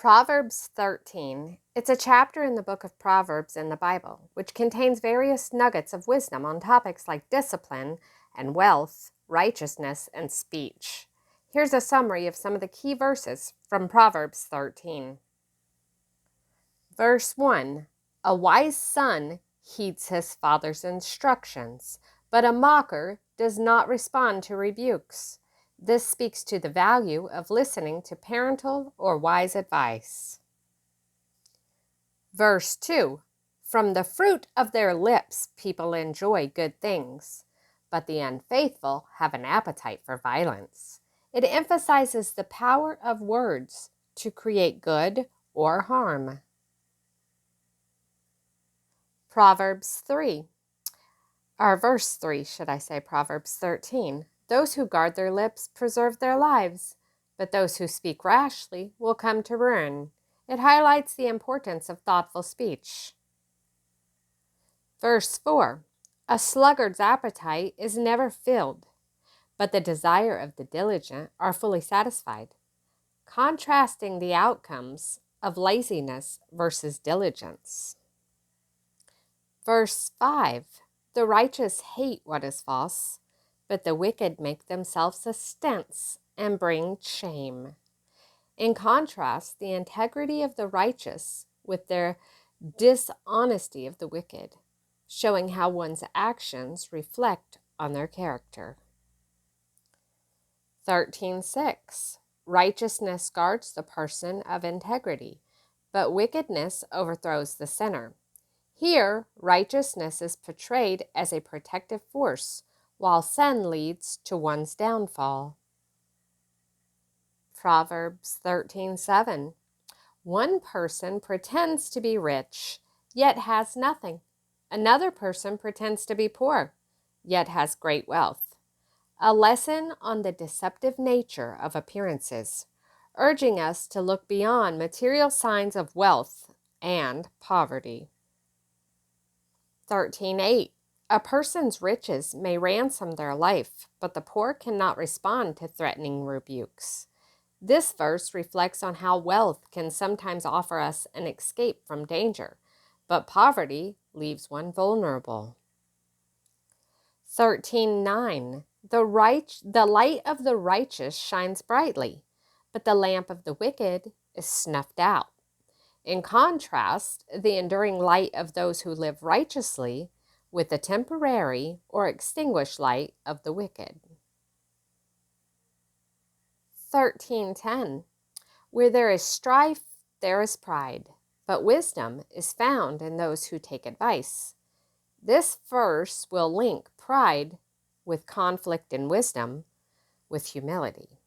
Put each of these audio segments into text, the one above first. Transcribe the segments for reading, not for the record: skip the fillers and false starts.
Proverbs 13. It's a chapter in the book of Proverbs in the Bible, which contains various nuggets of wisdom on topics like discipline and wealth, righteousness, and speech. Here's a summary of some of the key verses from Proverbs 13. Verse 1. A wise son heeds his father's instructions, but a mocker does not respond to rebukes. This speaks to the value of listening to parental or wise advice. Verse 2. From the fruit of their lips people enjoy good things, but the unfaithful have an appetite for violence. It emphasizes the power of words to create good or harm. Proverbs 3. Verse 3, Proverbs 13. Those who guard their lips preserve their lives, but those who speak rashly will come to ruin. It highlights the importance of thoughtful speech. Verse 4. A sluggard's appetite is never filled, but the desire of the diligent are fully satisfied, contrasting the outcomes of laziness versus diligence. Verse 5. The righteous hate what is false, but the wicked make themselves a stance and bring shame. In contrast, the integrity of the righteous with their dishonesty of the wicked, showing how one's actions reflect on their character. 13:6. Righteousness guards the person of integrity, but wickedness overthrows the sinner. Here, righteousness is portrayed as a protective force, while sin leads to one's downfall. Proverbs 13:7. One person pretends to be rich, yet has nothing. Another person pretends to be poor, yet has great wealth. A lesson on the deceptive nature of appearances, urging us to look beyond material signs of wealth and poverty. 13:8. A person's riches may ransom their life, but the poor cannot respond to threatening rebukes. This verse reflects on how wealth can sometimes offer us an escape from danger, but poverty leaves one vulnerable. 13:9. The light of the righteous shines brightly, but the lamp of the wicked is snuffed out. In contrast, the enduring light of those who live righteously with the temporary or extinguished light of the wicked. 13:10. Where there is strife, there is pride, but wisdom is found in those who take advice. This verse will link pride with conflict and wisdom with humility,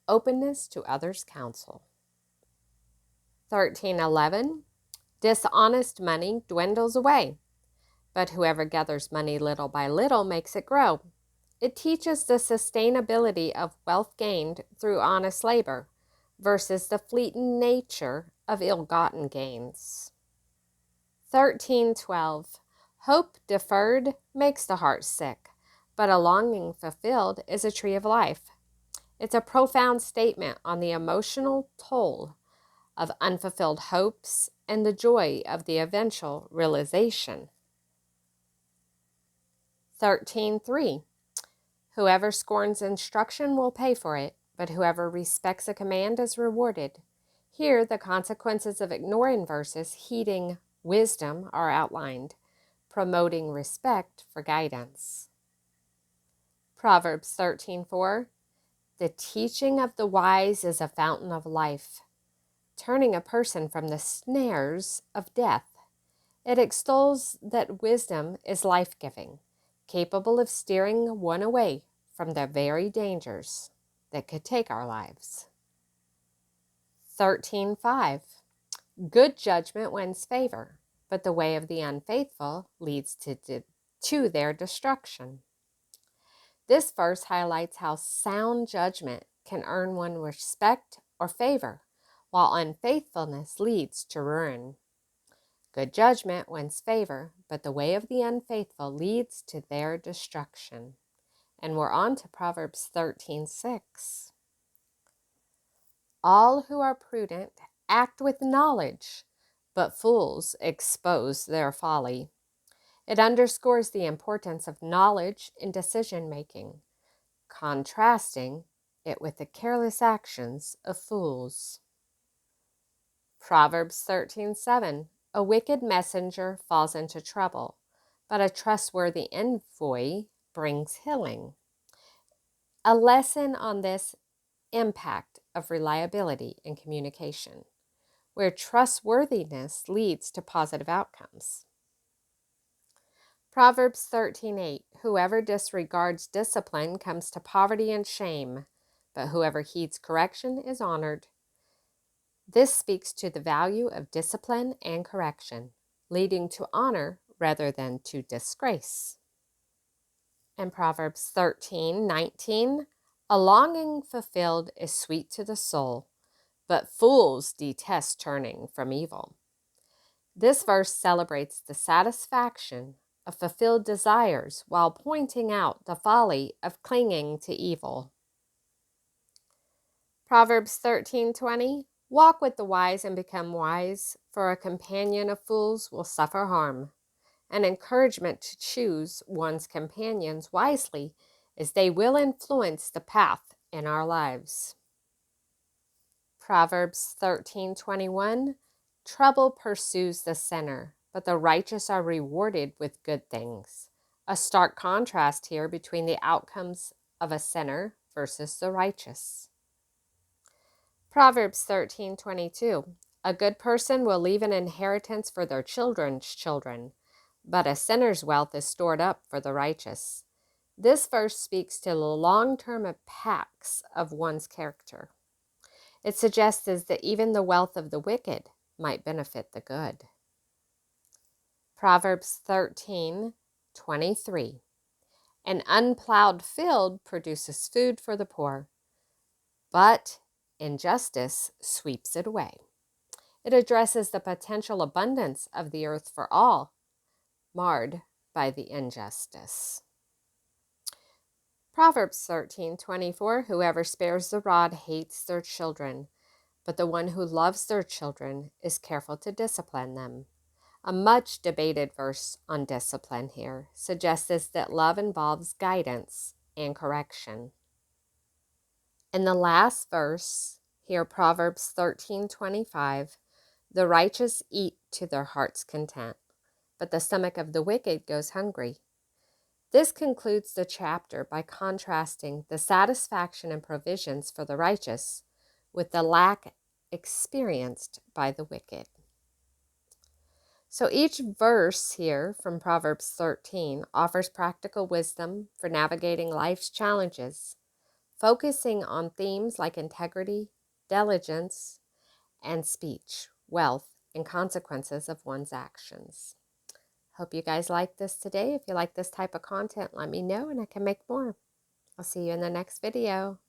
openness to others' counsel. 13:11. Dishonest money dwindles away, but whoever gathers money little by little makes it grow. It teaches the sustainability of wealth gained through honest labor versus the fleeting nature of ill-gotten gains. 13:12. Hope deferred makes the heart sick, but a longing fulfilled is a tree of life. It's a profound statement on the emotional toll of unfulfilled hopes and the joy of the eventual realization. 13:3. Whoever scorns instruction will pay for it, but whoever respects a command is rewarded. Here, the consequences of ignoring verses heeding wisdom are outlined, promoting respect for guidance. Proverbs 13:4. The teaching of the wise is a fountain of life, turning a person from the snares of death. It extols that wisdom is life-giving, capable of steering one away from the very dangers that could take our lives. 13:5. Good judgment wins favor, but the way of the unfaithful leads to their destruction. This verse highlights how sound judgment can earn one respect or favor, while unfaithfulness leads to ruin. Good judgment wins favor, but the way of the unfaithful leads to their destruction. And we're on to Proverbs 13:6. All who are prudent act with knowledge, but fools expose their folly. It underscores the importance of knowledge in decision making, contrasting it with the careless actions of fools. Proverbs 13:7. A wicked messenger falls into trouble, but a trustworthy envoy brings healing. A lesson on this impact of reliability in communication, where trustworthiness leads to positive outcomes. Proverbs 13:8. Whoever disregards discipline comes to poverty and shame, but whoever heeds correction is honored. This speaks to the value of discipline and correction, leading to honor rather than to disgrace. And Proverbs 13:19. A longing fulfilled is sweet to the soul, but fools detest turning from evil. This verse celebrates the satisfaction of fulfilled desires while pointing out the folly of clinging to evil. Proverbs 13:20. Walk with the wise and become wise, for a companion of fools will suffer harm. An encouragement to choose one's companions wisely, as they will influence the path in our lives. Proverbs 13:21. Trouble pursues the sinner, but the righteous are rewarded with good things. A stark contrast here between the outcomes of a sinner versus the righteous. Proverbs 13:22. A good person will leave an inheritance for their children's children, but a sinner's wealth is stored up for the righteous. This verse speaks to the long-term impacts of one's character. It suggests that even the wealth of the wicked might benefit the good. Proverbs 13:23. An unplowed field produces food for the poor, but injustice sweeps it away. It addresses the potential abundance of the earth for all, marred by the injustice. Proverbs 13:24. Whoever spares the rod hates their children, but the one who loves their children is careful to discipline them. A much debated verse on discipline here suggests that love involves guidance and correction. In the last verse, here Proverbs 13:25, the righteous eat to their heart's content, but the stomach of the wicked goes hungry. This concludes the chapter by contrasting the satisfaction and provisions for the righteous with the lack experienced by the wicked. So each verse here from Proverbs 13 offers practical wisdom for navigating life's challenges, focusing on themes like integrity, diligence, and speech, wealth, and consequences of one's actions. Hope you guys like this today. If you like this type of content, let me know and I can make more. I'll see you in the next video.